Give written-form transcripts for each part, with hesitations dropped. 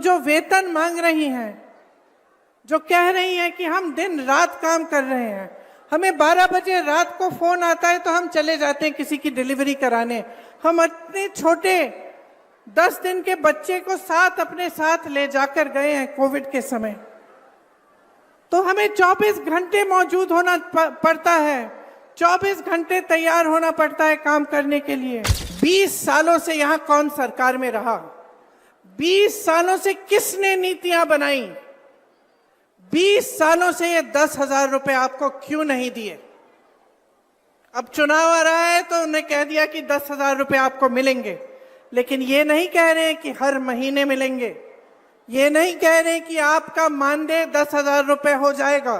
जो वेतन मांग रही हैं, जो कह रही हैं कि हम दिन रात काम कर रहे हैं, हमें 12 बजे रात को फोन आता है तो हम चले जाते हैं किसी की डिलीवरी कराने। हम इतने छोटे 10 दिन के बच्चे को साथ अपने साथ ले जाकर गए हैं कोविड के समय। तो हमें 24 घंटे मौजूद होना पड़ता है, 24 घंटे तैयार होना पड़ता है काम करने के लिए। 20 सालों से यहाँ कौन सरकार में रहा? 20 सालों से किसने नीतियां बनाई? 20 सालों से ये 10,000 रुपए आपको क्यों नहीं दिए? अब चुनाव आ रहा है तो उन्हें कह दिया कि 10,000 रुपए आपको मिलेंगे, लेकिन ये नहीं कह रहे हैं कि हर महीने मिलेंगे। ये नहीं कह रहे कि आपका मानदेय 10,000 रुपए हो जाएगा,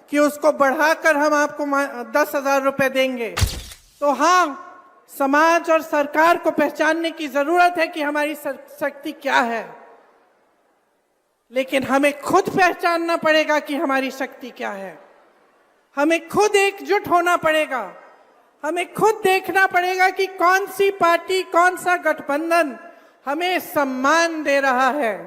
कि उसको बढ़ाकर हम आपको 10,000 रुपए देंगे। तो हाँ, समाज और सरकार को पहचानने की जरूरत है कि हमारी शक्ति क्या है, लेकिन हमें खुद पहचानना पड़ेगा कि हमारी शक्ति क्या है। हमें खुद एकजुट होना पड़ेगा, हमें खुद देखना पड़ेगा कि कौन सी पार्टी, कौन सा गठबंधन हमें सम्मान दे रहा है।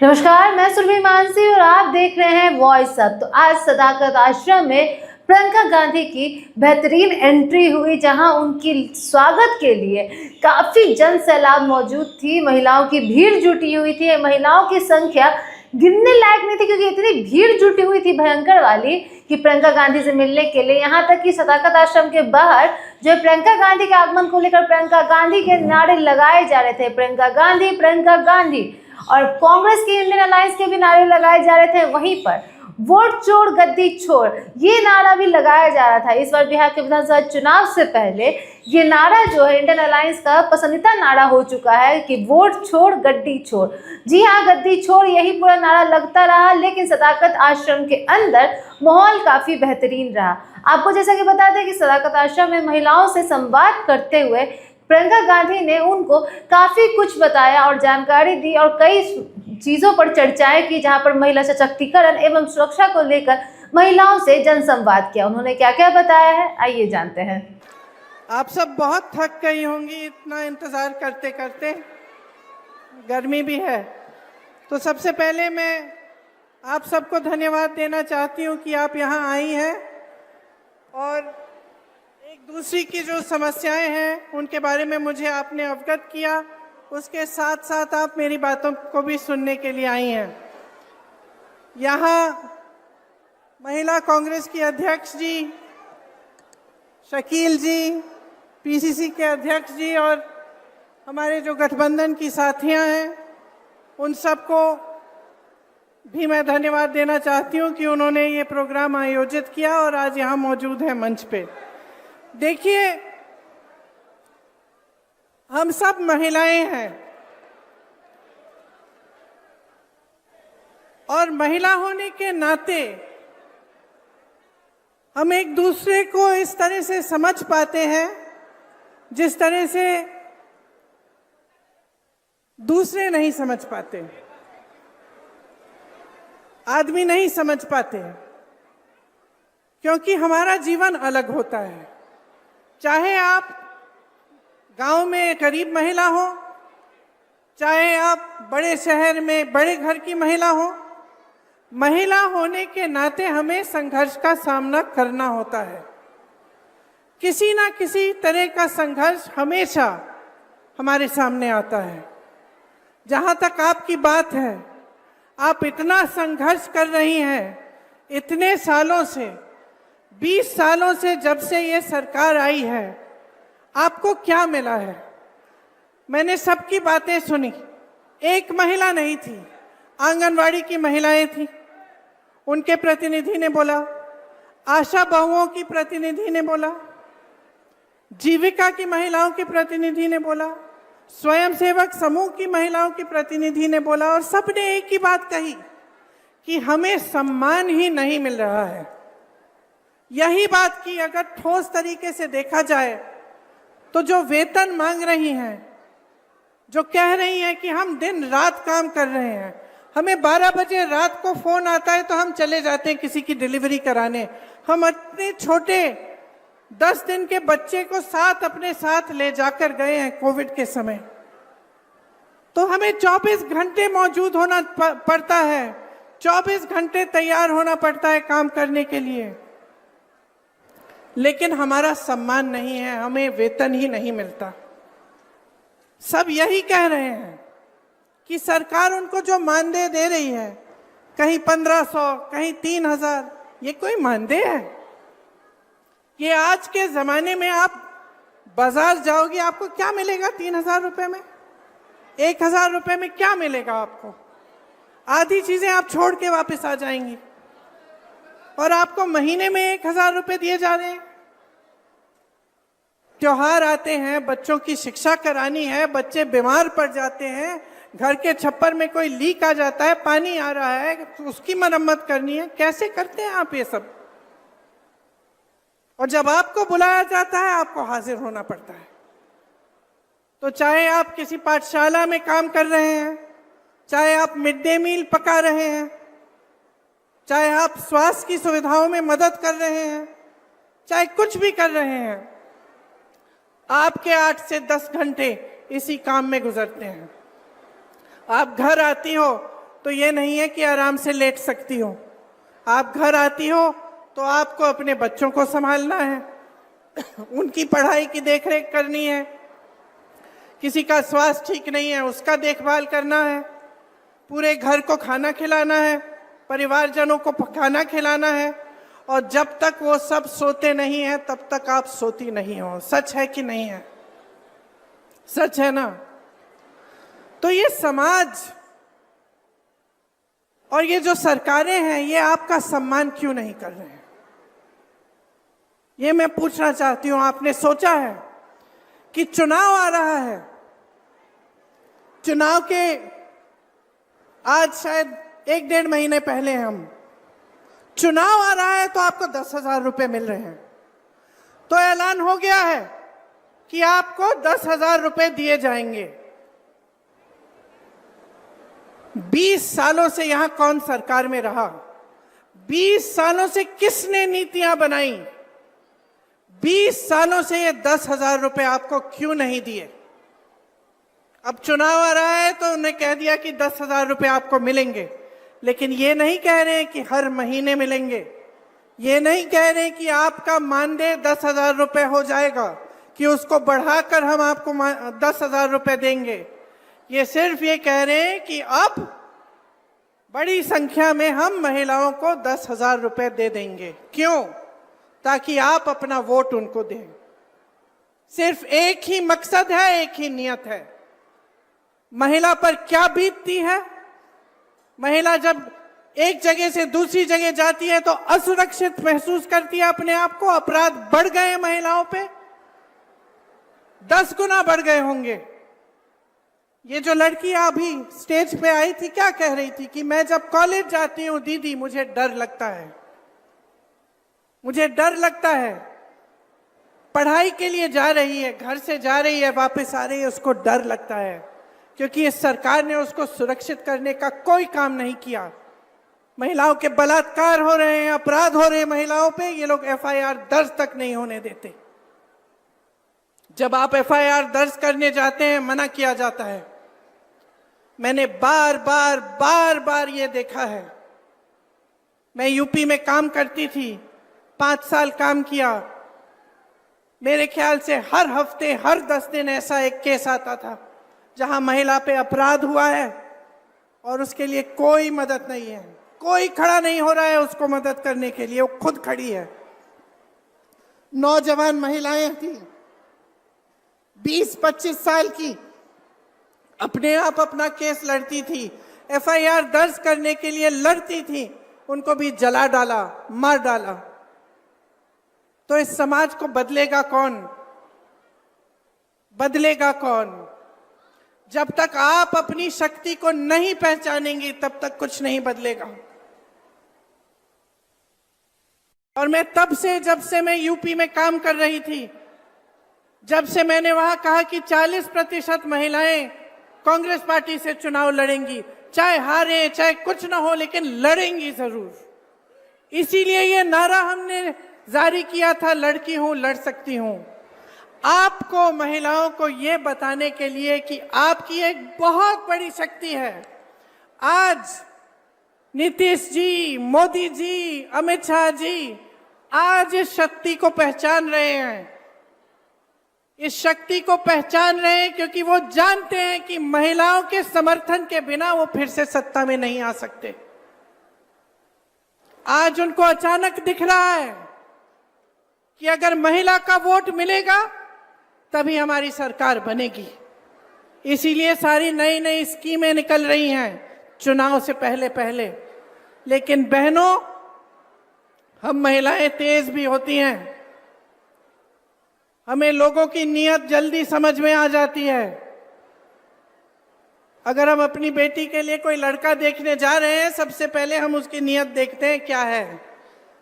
नमस्कार, मैं सुरभि मानसी और आप देख रहे हैं वॉइस अप। तो आज सदाकत आश्रम में प्रियंका गांधी की बेहतरीन एंट्री हुई, जहां उनकी स्वागत के लिए काफी जन सैलाब मौजूद थी। महिलाओं की भीड़ जुटी हुई थी। महिलाओं की संख्या गिनने लायक नहीं थी, क्योंकि इतनी भीड़ जुटी हुई थी भयंकर वाली कि प्रियंका गांधी से मिलने के लिए। यहाँ तक कि सदाकत आश्रम के बाहर जो प्रियंका गांधी के आगमन को लेकर प्रियंका गांधी के नारे लगाए जा रहे थे, प्रियंका गांधी, प्रियंका गांधी, और कांग्रेस के इंडियन अलायंस के भी नारे लगाए जा रहे थे। वहीं पर वोट छोड़ गद्दी छोड़ ये नारा भी लगाया जा रहा था। इस बार बिहार के विधानसभा चुनाव से पहले ये नारा जो है इंडियन अलायंस का पसंदीदा नारा हो चुका है कि वोट छोड़ गद्दी छोड़। जी हाँ, गद्दी छोड़ यही पूरा नारा लगता रहा, लेकिन सदाकत आश्रम के अंदर माहौल काफी बेहतरीन रहा। आपको जैसा कि बता दें कि सदाकत आश्रम में महिलाओं से संवाद करते हुए प्रियंका गांधी ने उनको काफी कुछ बताया और जानकारी दी और कई चीजों पर चर्चाएं की, जहां पर महिला सशक्तिकरण एवं सुरक्षा को लेकर महिलाओं से जनसंवाद किया। उन्होंने क्या क्या बताया है, आइए जानते हैं। आप सब बहुत थक गई होंगी इतना इंतजार करते करते, गर्मी भी है। तो सबसे पहले मैं आप सबको धन्यवाद देना चाहती हूँ कि आप यहाँ आई हैं और एक दूसरी की जो समस्याएं हैं उनके बारे में मुझे आपने अवगत किया। उसके साथ साथ आप मेरी बातों को भी सुनने के लिए आई हैं। यहाँ महिला कांग्रेस की अध्यक्ष जी, शकील जी, पीसीसी के अध्यक्ष जी और हमारे जो गठबंधन की साथियां हैं, उन सबको भी मैं धन्यवाद देना चाहती हूं कि उन्होंने ये प्रोग्राम आयोजित किया और आज यहाँ मौजूद है मंच पे। देखिए, हम सब महिलाएं हैं और महिला होने के नाते हम एक दूसरे को इस तरह से समझ पाते हैं जिस तरह से दूसरे नहीं समझ पाते, आदमी नहीं समझ पाते, क्योंकि हमारा जीवन अलग होता है। चाहे आप गांव में गरीब महिला हो, चाहे आप बड़े शहर में बड़े घर की महिला हो, महिला होने के नाते हमें संघर्ष का सामना करना होता है। किसी ना किसी तरह का संघर्ष हमेशा हमारे सामने आता है। जहां तक आपकी बात है, आप इतना संघर्ष कर रही हैं इतने सालों से, 20 सालों से, जब से ये सरकार आई है, आपको क्या मिला है? मैंने सबकी बातें सुनी। एक महिला नहीं थी, आंगनवाड़ी की महिलाएं थी, उनके प्रतिनिधि ने बोला, आशा बहुओं की प्रतिनिधि ने बोला, जीविका की महिलाओं के प्रतिनिधि ने बोला, स्वयंसेवक समूह की महिलाओं की प्रतिनिधि ने बोला, और सबने एक ही बात कही कि हमें सम्मान ही नहीं मिल रहा है। यही बात की अगर ठोस तरीके से देखा जाए तो जो वेतन मांग रही हैं, जो कह रही हैं कि हम दिन रात काम कर रहे हैं, हमें 12 बजे रात को फोन आता है तो हम चले जाते हैं किसी की डिलीवरी कराने, हम इतने छोटे 10 दिन के बच्चे को साथ अपने साथ ले जाकर गए हैं कोविड के समय। तो हमें 24 घंटे मौजूद होना पड़ता है, 24 घंटे तैयार होना पड़ता है काम करने के लिए, लेकिन हमारा सम्मान नहीं है, हमें वेतन ही नहीं मिलता। सब यही कह रहे हैं कि सरकार उनको जो मानदेय दे रही है, कहीं 1500, कहीं 3000, ये कोई मानदेय है? ये आज के जमाने में आप बाजार जाओगे, आपको क्या मिलेगा 3000 रुपए में? 1000 रुपए में क्या मिलेगा आपको? आधी चीजें आप छोड़ के वापस आ जाएंगी, और आपको महीने में 1000 रुपए दिए जा रहे हैं। त्योहार आते हैं, बच्चों की शिक्षा करानी है, बच्चे बीमार पड़ जाते हैं, घर के छप्पर में कोई लीक आ जाता है, पानी आ रहा है, उसकी मरम्मत करनी है। कैसे करते हैं आप ये सब? और जब आपको बुलाया जाता है, आपको हाजिर होना पड़ता है। तो चाहे आप किसी पाठशाला में काम कर रहे हैं, चाहे आप मिड डे मील पका रहे हैं, चाहे आप स्वास्थ्य की सुविधाओं में मदद कर रहे हैं, चाहे कुछ भी कर रहे हैं, आपके 8 से 10 घंटे इसी काम में गुजरते हैं। आप घर आती हो तो ये नहीं है कि आराम से लेट सकती हो। आप घर आती हो तो आपको अपने बच्चों को संभालना है, उनकी पढ़ाई की देखरेख करनी है, किसी का स्वास्थ्य ठीक नहीं है उसका देखभाल करना है, पूरे घर को खाना खिलाना है, परिवारजनों को खाना खिलाना है, और जब तक वो सब सोते नहीं हैं तब तक आप सोती नहीं हो। सच है कि नहीं है? सच है ना? तो ये समाज और ये जो सरकारें हैं, ये आपका सम्मान क्यों नहीं कर रहे हैं? ये मैं पूछना चाहती हूं। आपने सोचा है कि चुनाव आ रहा है, चुनाव के आज शायद 1-1.5 महीने पहले हम चुनाव आ रहा है तो आपको 10,000 रुपए मिल रहे हैं। तो ऐलान हो गया है कि आपको 10,000 रुपए दिए जाएंगे। 20 सालों से यहां कौन सरकार में रहा? 20 सालों से किसने नीतियां बनाई? 20 सालों से ये 10,000 रुपए आपको क्यों नहीं दिए? अब चुनाव आ रहा है तो उन्हें कह दिया कि 10,000 रुपए आपको मिलेंगे, लेकिन ये नहीं कह रहे कि हर महीने मिलेंगे। ये नहीं कह रहे कि आपका मानदेय 10,000 रुपए हो जाएगा, कि उसको बढ़ाकर हम आपको 10,000 रुपए देंगे। ये सिर्फ ये कह रहे हैं कि अब बड़ी संख्या में हम महिलाओं को 10,000 रुपए दे देंगे। क्यों? ताकि आप अपना वोट उनको दें। सिर्फ एक ही मकसद है, एक ही नियत है। महिला पर क्या बीतती है? महिला जब एक जगह से दूसरी जगह जाती है तो असुरक्षित महसूस करती है अपने आप को। अपराध बढ़ गए हैं महिलाओं पे, 10 गुना बढ़ गए होंगे। ये जो लड़की अभी स्टेज पे आई थी, क्या कह रही थी कि मैं जब कॉलेज जाती हूँ दीदी, मुझे डर लगता है, मुझे डर लगता है। पढ़ाई के लिए जा रही है, घर से जा रही है, वापस आ रही है, उसको डर लगता है, क्योंकि इस सरकार ने उसको सुरक्षित करने का कोई काम नहीं किया। महिलाओं के बलात्कार हो रहे हैं, अपराध हो रहे हैं महिलाओं पे, ये लोग एफआईआर दर्ज तक नहीं होने देते। जब आप एफआईआर दर्ज करने जाते हैं, मना किया जाता है। मैंने बार बार ये देखा है। मैं यूपी में काम करती थी, 5 साल काम किया। मेरे ख्याल से हर हफ्ते, हर 10 दिन ऐसा एक केस आता था जहां महिला पे अपराध हुआ है और उसके लिए कोई मदद नहीं है, कोई खड़ा नहीं हो रहा है उसको मदद करने के लिए, वो खुद खड़ी है। नौजवान महिलाएं थी, 20-25 साल की, अपने आप अपना केस लड़ती थी, एफआईआर दर्ज करने के लिए लड़ती थी, उनको भी जला डाला, मार डाला। तो इस समाज को बदलेगा कौन? बदलेगा कौन? जब तक आप अपनी शक्ति को नहीं पहचानेंगे तब तक कुछ नहीं बदलेगा। और मैं तब से, जब से मैं यूपी में काम कर रही थी, जब से मैंने वहां कहा कि 40% महिलाएं कांग्रेस पार्टी से चुनाव लड़ेंगी, चाहे हारे चाहे कुछ ना हो, लेकिन लड़ेंगी जरूर। इसीलिए ये नारा हमने जारी किया था, लड़की हूं लड़ सकती हूं। आपको महिलाओं को ये बताने के लिए कि आपकी एक बहुत बड़ी शक्ति है। आज नीतीश जी, मोदी जी, अमित शाह जी आज इस शक्ति को पहचान रहे हैं। इस शक्ति को पहचान रहे हैं क्योंकि वो जानते हैं कि महिलाओं के समर्थन के बिना वो फिर से सत्ता में नहीं आ सकते। आज उनको अचानक दिख रहा है कि अगर महिला का वोट मिलेगा तभी हमारी सरकार बनेगी। इसीलिए सारी नई नई स्कीमें निकल रही हैं चुनाव से पहले पहले। लेकिन बहनों, हम महिलाएं तेज भी होती हैं, हमें लोगों की नीयत जल्दी समझ में आ जाती है। अगर हम अपनी बेटी के लिए कोई लड़का देखने जा रहे हैं, सबसे पहले हम उसकी नीयत देखते हैं क्या है,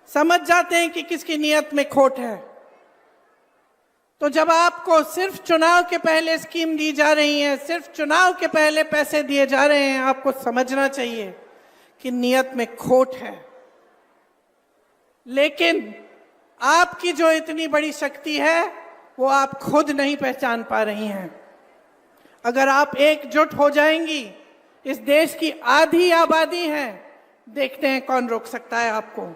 समझ जाते हैं कि किसकी नीयत में खोट है। तो जब आपको सिर्फ चुनाव के पहले स्कीम दी जा रही है, सिर्फ चुनाव के पहले पैसे दिए जा रहे हैं, आपको समझना चाहिए कि नीयत में खोट है। लेकिन आपकी जो इतनी बड़ी शक्ति है वो आप खुद नहीं पहचान पा रही हैं। अगर आप एकजुट हो जाएंगी, इस देश की आधी आबादी है, देखते हैं कौन रोक सकता है आपको।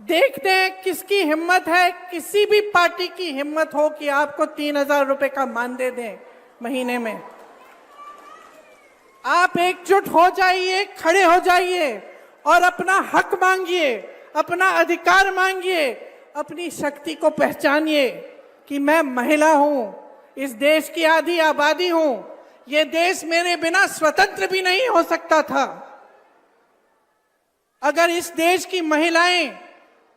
देखते हैं किसकी हिम्मत है, किसी भी पार्टी की हिम्मत हो कि आपको 3,000 रुपए का मानदेय दें महीने में। आप एकजुट हो जाइए, खड़े हो जाइए और अपना हक मांगिए, अपना अधिकार मांगिए, अपनी शक्ति को पहचानिए कि मैं महिला हूं, इस देश की आधी आबादी हूं, ये देश मेरे बिना स्वतंत्र भी नहीं हो सकता था। अगर इस देश की महिलाएं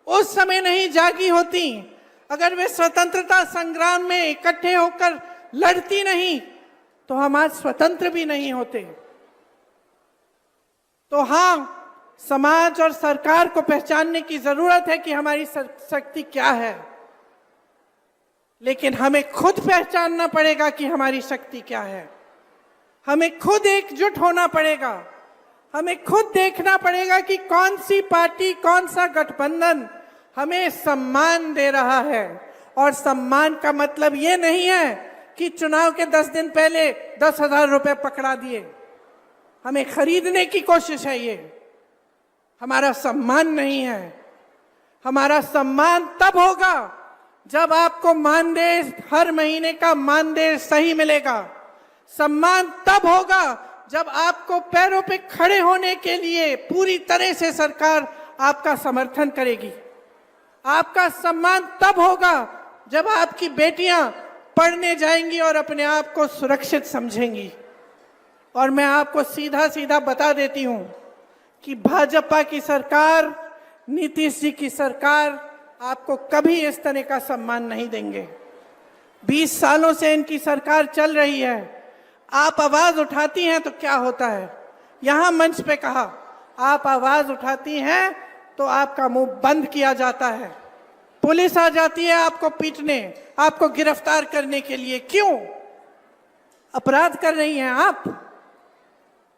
उस समय नहीं जागी होती, अगर वे स्वतंत्रता संग्राम में इकट्ठे होकर लड़ती नहीं, तो हम आज स्वतंत्र भी नहीं होते। तो हाँ, समाज और सरकार को पहचानने की जरूरत है कि हमारी शक्ति क्या है, लेकिन हमें खुद पहचानना पड़ेगा कि हमारी शक्ति क्या है। हमें खुद एकजुट होना पड़ेगा, हमें खुद देखना पड़ेगा कि कौन सी पार्टी, कौन सा गठबंधन हमें सम्मान दे रहा है। और सम्मान का मतलब ये नहीं है कि चुनाव के 10 दिन पहले 10,000 रुपए पकड़ा दिए, हमें खरीदने की कोशिश है। ये हमारा सम्मान नहीं है। हमारा सम्मान तब होगा जब आपको मानदेय, हर महीने का मानदेय सही मिलेगा। सम्मान तब होगा जब आपको पैरों पे खड़े होने के लिए पूरी तरह से सरकार आपका समर्थन करेगी। आपका सम्मान तब होगा जब आपकी बेटियां पढ़ने जाएंगी और अपने आप को सुरक्षित समझेंगी। और मैं आपको सीधा सीधा बता देती हूं कि भाजपा की सरकार, नीतीश जी की सरकार आपको कभी इस तरह का सम्मान नहीं देंगे। 20 सालों से इनकी सरकार चल रही है। आप आवाज उठाती हैं तो क्या होता है? यहां मंच पे कहा, आप आवाज उठाती हैं तो आपका मुंह बंद किया जाता है, पुलिस आ जाती है आपको पीटने, आपको गिरफ्तार करने के लिए। क्यों? अपराध कर रही हैं आप।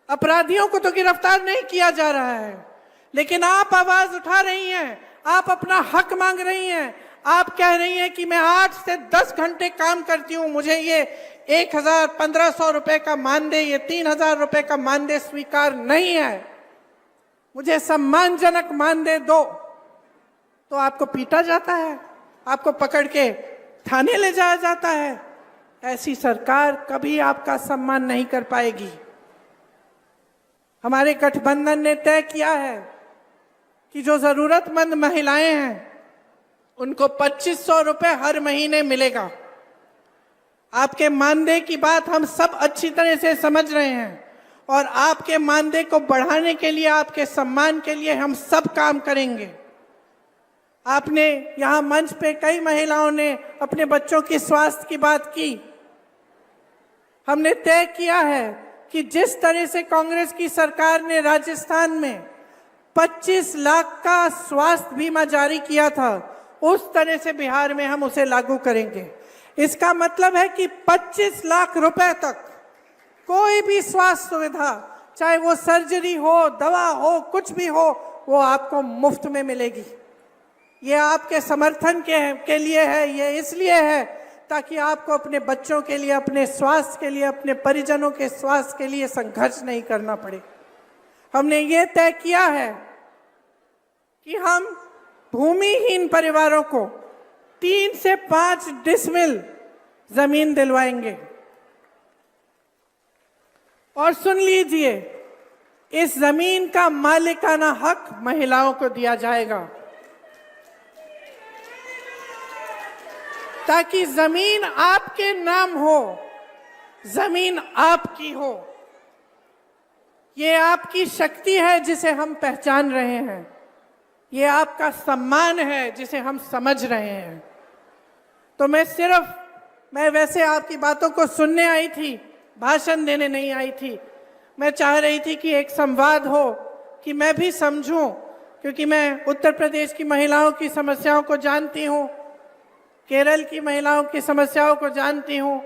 अपराधियों को तो गिरफ्तार नहीं किया जा रहा है, लेकिन आप आवाज उठा रही हैं, आप अपना हक मांग रही हैं। आप कह रही हैं कि मैं 8 से 10 घंटे काम करती हूं, मुझे ये 1,000, 1,500 रुपए का मानदेय, ये 3,000 रुपए का मानदेय स्वीकार नहीं है, मुझे सम्मानजनक मानदेय दो। तो आपको पीटा जाता है, आपको पकड़ के थाने ले जाया जाता है। ऐसी सरकार कभी आपका सम्मान नहीं कर पाएगी। हमारे गठबंधन ने तय किया है कि जो जरूरतमंद महिलाएं हैं उनको 2,500 रुपए हर महीने मिलेगा। आपके मानदेय की बात हम सब अच्छी तरह से समझ रहे हैं और आपके मानदेय को बढ़ाने के लिए, आपके सम्मान के लिए हम सब काम करेंगे। आपने यहाँ मंच पे कई महिलाओं ने अपने बच्चों की स्वास्थ्य की बात की। हमने तय किया है कि जिस तरह से कांग्रेस की सरकार ने राजस्थान में 25 लाख का स्वास्थ्य बीमा जारी किया था, उस तरह से बिहार में हम उसे लागू करेंगे। इसका मतलब है कि 25 लाख रुपए तक कोई भी स्वास्थ्य सुविधा, चाहे वो सर्जरी हो, दवा हो, कुछ भी हो, वो आपको मुफ्त में मिलेगी। ये आपके समर्थन के लिए है, ये इसलिए है ताकि आपको अपने बच्चों के लिए, अपने स्वास्थ्य के लिए, अपने परिजनों के स्वास्थ्य के लिए संघर्ष नहीं करना पड़े। हमने ये तय किया है कि हम भूमिहीन परिवारों को 3 से 5 डिसमिल जमीन दिलवाएंगे। और सुन लीजिए, इस जमीन का मालिकाना हक महिलाओं को दिया जाएगा ताकि जमीन आपके नाम हो, जमीन आपकी हो। ये आपकी शक्ति है जिसे हम पहचान रहे हैं, ये आपका सम्मान है जिसे हम समझ रहे हैं। तो मैं वैसे आपकी बातों को सुनने आई थी, भाषण देने नहीं आई थी। मैं चाह रही थी कि एक संवाद हो, कि मैं भी समझूं, क्योंकि मैं उत्तर प्रदेश की महिलाओं की समस्याओं को जानती हूं, केरल की महिलाओं की समस्याओं को जानती हूं,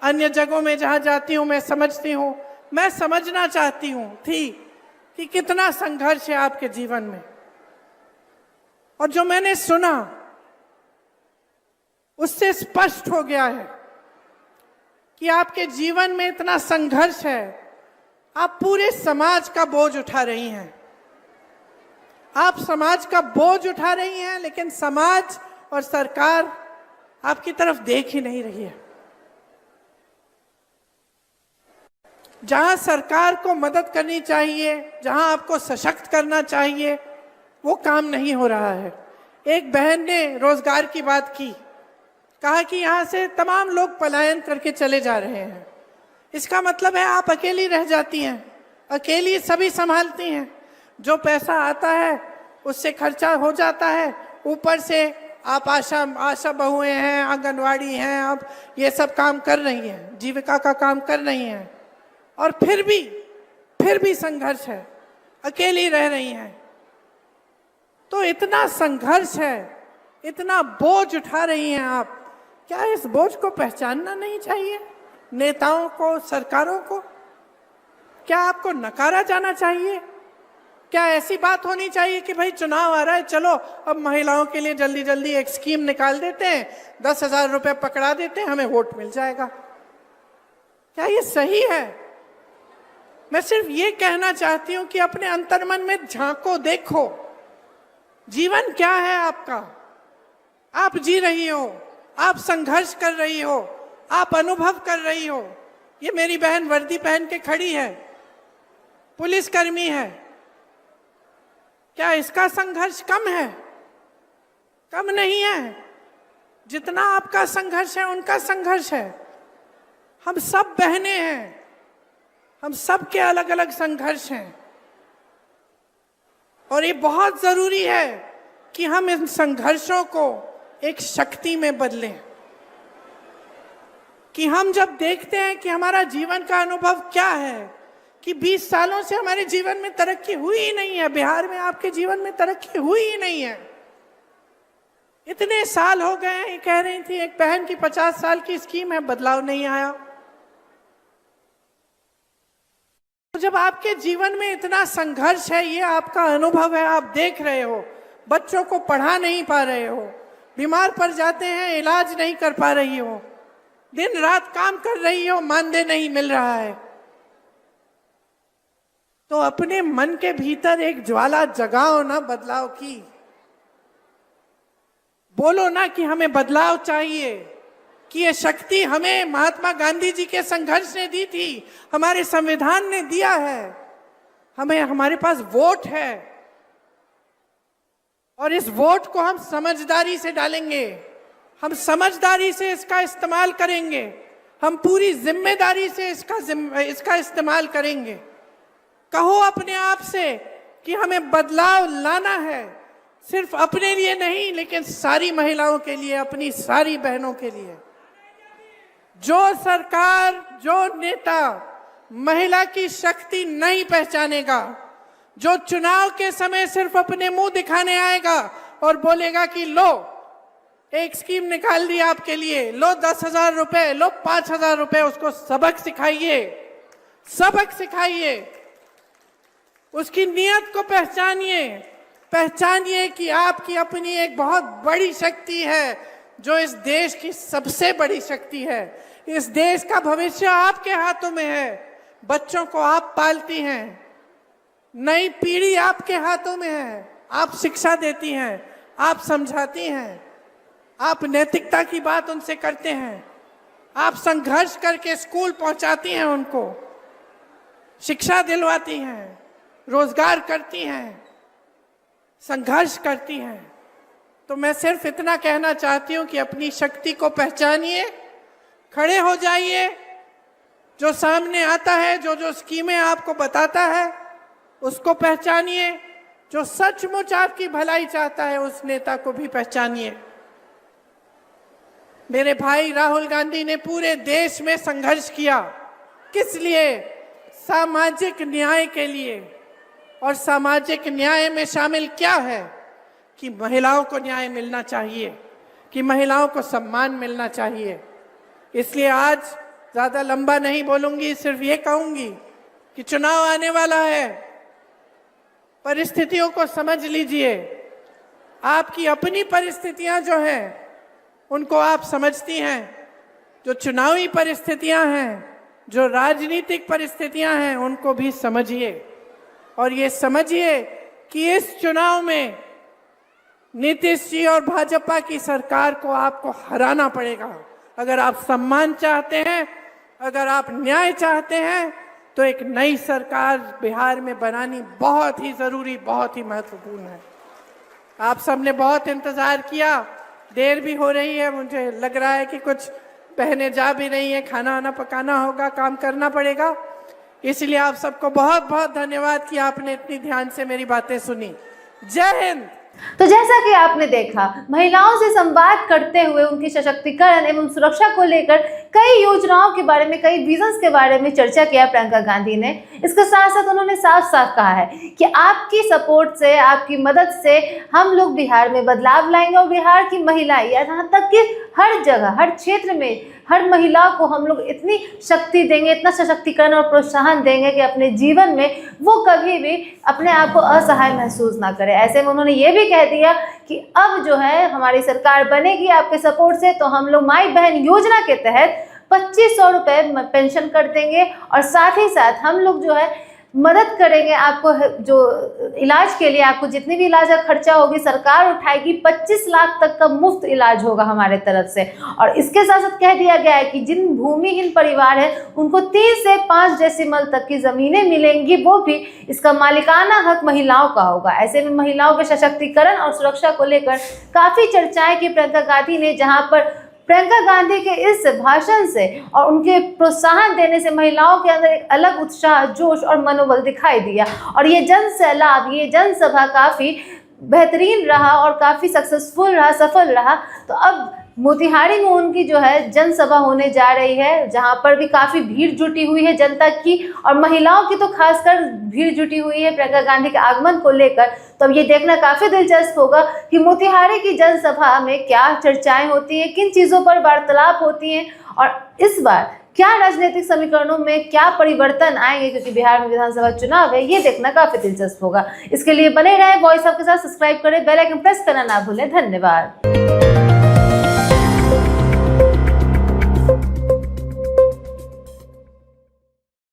अन्य जगहों में जहां जाती हूं मैं समझती हूं। मैं समझना चाहती हूं कि कितना संघर्ष है आपके जीवन में। और जो मैंने सुना उससे स्पष्ट हो गया है कि आपके जीवन में इतना संघर्ष है। आप पूरे समाज का बोझ उठा रही हैं, आप समाज का बोझ उठा रही हैं, लेकिन समाज और सरकार आपकी तरफ देख ही नहीं रही है। जहां सरकार को मदद करनी चाहिए, जहां आपको सशक्त करना चाहिए, वो काम नहीं हो रहा है। एक बहन ने रोजगार की बात की, कहा कि यहाँ से तमाम लोग पलायन करके चले जा रहे हैं। इसका मतलब है आप अकेली रह जाती हैं, अकेली सभी संभालती हैं। जो पैसा आता है उससे खर्चा हो जाता है, ऊपर से आप आशा बहुएं हैं, आंगनवाड़ी हैं, आप ये सब काम कर रही हैं, जीविका का काम कर रही हैं, और फिर भी संघर्ष है, अकेली रह रही हैं। तो इतना संघर्ष है, इतना बोझ उठा रही हैं आप, क्या इस बोझ को पहचानना नहीं चाहिए नेताओं को, सरकारों को? क्या आपको नकारा जाना चाहिए? क्या ऐसी बात होनी चाहिए कि भाई चुनाव आ रहा है, चलो अब महिलाओं के लिए जल्दी जल्दी एक स्कीम निकाल देते हैं, 10,000 रुपए पकड़ा देते हैं, हमें वोट मिल जाएगा? क्या ये सही है? मैं सिर्फ ये कहना चाहती हूं कि अपने अंतर्मन में झांको, देखो जीवन क्या है आपका। आप जी रही हो, आप संघर्ष कर रही हो, आप अनुभव कर रही हो। ये मेरी बहन वर्दी पहन के खड़ी है, पुलिसकर्मी है। क्या इसका संघर्ष कम है? कम नहीं है। जितना आपका संघर्ष है उनका संघर्ष है। हम सब बहनें हैं, हम सब के अलग अलग संघर्ष हैं, और ये बहुत जरूरी है कि हम इन संघर्षों को एक शक्ति में बदलें। कि हम जब देखते हैं कि हमारा जीवन का अनुभव क्या है, कि 20 सालों से हमारे जीवन में तरक्की हुई ही नहीं है, बिहार में आपके जीवन में तरक्की हुई ही नहीं है, इतने साल हो गए हैं। कह रही थी एक बहन की 50 साल की स्कीम है, बदलाव नहीं आया। तो जब आपके जीवन में इतना संघर्ष है, ये आपका अनुभव है, आप देख रहे हो, बच्चों को पढ़ा नहीं पा रहे हो, बीमार पड़ जाते हैं, इलाज नहीं कर पा रही हो, दिन रात काम कर रही हो, मानदेय नहीं मिल रहा है, तो अपने मन के भीतर एक ज्वाला जगाओ ना बदलाव की। बोलो ना कि हमें बदलाव चाहिए, कि ये शक्ति हमें महात्मा गांधी जी के संघर्ष ने दी थी, हमारे संविधान ने दिया है, हमारे पास वोट है, और इस वोट को हम समझदारी से डालेंगे, हम समझदारी से इसका इस्तेमाल करेंगे, हम पूरी जिम्मेदारी से इसका इस्तेमाल करेंगे। कहो अपने आप से कि हमें बदलाव लाना है, सिर्फ अपने लिए नहीं लेकिन सारी महिलाओं के लिए, अपनी सारी बहनों के लिए। जो सरकार, जो नेता महिला की शक्ति नहीं पहचानेगा, जो चुनाव के समय सिर्फ अपने मुंह दिखाने आएगा और बोलेगा कि लो एक स्कीम निकाल दी आपके लिए, लो 10,000 रुपए, लो 5,000 रुपए, उसको सबक सिखाइए, उसकी नीयत को पहचानिए, पहचानिए कि आपकी अपनी एक बहुत बड़ी शक्ति है, जो इस देश की सबसे बड़ी शक्ति है। इस देश का भविष्य आपके हाथों में है। बच्चों को आप पालती हैं, नई पीढ़ी आपके हाथों में है। आप शिक्षा देती हैं, आप समझाती हैं, आप नैतिकता की बात उनसे करते हैं, आप संघर्ष करके स्कूल पहुंचाती हैं, उनको शिक्षा दिलवाती हैं, रोजगार करती हैं, संघर्ष करती हैं। तो मैं सिर्फ इतना कहना चाहती हूं कि अपनी शक्ति को पहचानिए, खड़े हो जाइए। जो सामने आता है, जो जो स्कीमें आपको बताता है, उसको पहचानिए। जो सचमुच आपकी भलाई चाहता है, उस नेता को भी पहचानिए। मेरे भाई राहुल गांधी ने पूरे देश में संघर्ष किया। किस लिए? सामाजिक न्याय के लिए। और सामाजिक न्याय में शामिल क्या है कि महिलाओं को न्याय मिलना चाहिए, कि महिलाओं को सम्मान मिलना चाहिए। इसलिए आज ज़्यादा लंबा नहीं बोलूंगी, सिर्फ ये कहूंगी कि चुनाव आने वाला है। परिस्थितियों को समझ लीजिए। आपकी अपनी परिस्थितियां जो हैं, उनको आप समझती हैं। जो चुनावी परिस्थितियां हैं, जो राजनीतिक परिस्थितियां हैं, उनको भी समझिए। और ये समझिए कि इस चुनाव में नीतीश जी और भाजपा की सरकार को आपको हराना पड़ेगा। अगर आप सम्मान चाहते हैं, अगर आप न्याय चाहते हैं, तो एक नई सरकार बिहार में बनानी बहुत ही जरूरी, बहुत ही महत्वपूर्ण है। आप सबने बहुत इंतजार किया, देर भी हो रही है। मुझे लग रहा है कि कुछ बहनें जा भी रही हैं, खाना वाना पकाना होगा, काम करना पड़ेगा। इसलिए आप सबको बहुत बहुत धन्यवाद कि आपने इतनी ध्यान से मेरी बातें सुनी। जय हिंद। तो जैसा कि आपने देखा, महिलाओं से संवाद करते हुए उनके सशक्तिकरण एवं सुरक्षा को लेकर कई योजनाओं के बारे में, कई विजन्स के बारे में चर्चा किया प्रियंका गांधी ने। इसके साथ साथ उन्होंने साफ साफ कहा है कि आपकी सपोर्ट से, आपकी मदद से हम लोग बिहार में बदलाव लाएंगे और बिहार की महिलाएं, यहाँ तक कि हर जगह, हर क्षेत्र में हर महिला को हम लोग इतनी शक्ति देंगे, इतना सशक्तिकरण और प्रोत्साहन देंगे कि अपने जीवन में वो कभी भी अपने आप को असहाय महसूस ना करे। ऐसे में उन्होंने ये भी कह दिया कि अब जो है हमारी सरकार बनेगी आपके सपोर्ट से, तो हम लोग माई बहन योजना के तहत 2500 रुपये पेंशन कर देंगे और साथ ही साथ हम लोग जो है मदद करेंगे आपको, जो इलाज के लिए आपको जितनी भी इलाज का खर्चा होगी सरकार उठाएगी। 25 लाख तक का मुफ्त इलाज होगा हमारे तरफ से। और इसके साथ साथ कह दिया गया है कि जिन भूमिहीन परिवार है उनको 3 से 5 डेसिमल तक की ज़मीनें मिलेंगी, वो भी इसका मालिकाना हक महिलाओं का होगा। ऐसे में महिलाओं के सशक्तिकरण और सुरक्षा को लेकर काफ़ी चर्चाएं की प्रियंका गांधी ने, जहाँ पर प्रियंका गांधी के इस भाषण से और उनके प्रोत्साहन देने से महिलाओं के अंदर एक अलग उत्साह, जोश और मनोबल दिखाई दिया। और ये जन सैलाब, ये जनसभा काफ़ी बेहतरीन रहा और काफ़ी सक्सेसफुल रहा, सफल रहा। तो अब मोतिहारी में उनकी जो है जनसभा होने जा रही है, जहां पर भी काफ़ी भीड़ जुटी हुई है जनता की, और महिलाओं की तो खासकर भीड़ जुटी हुई है प्रियंका गांधी के आगमन को लेकर। तो अब ये देखना काफ़ी दिलचस्प होगा कि मोतिहारी की जनसभा में क्या चर्चाएं होती हैं, किन चीज़ों पर वार्तालाप होती हैं, और इस बार क्या राजनीतिक समीकरणों में क्या परिवर्तन आएंगे, क्योंकि बिहार में विधानसभा चुनाव है। ये देखना काफ़ी दिलचस्प होगा। इसके लिए बने रहें वॉइस ऑफ के साथ, सब्सक्राइब करें, बेल आइकन प्रेस करना ना भूलें। धन्यवाद।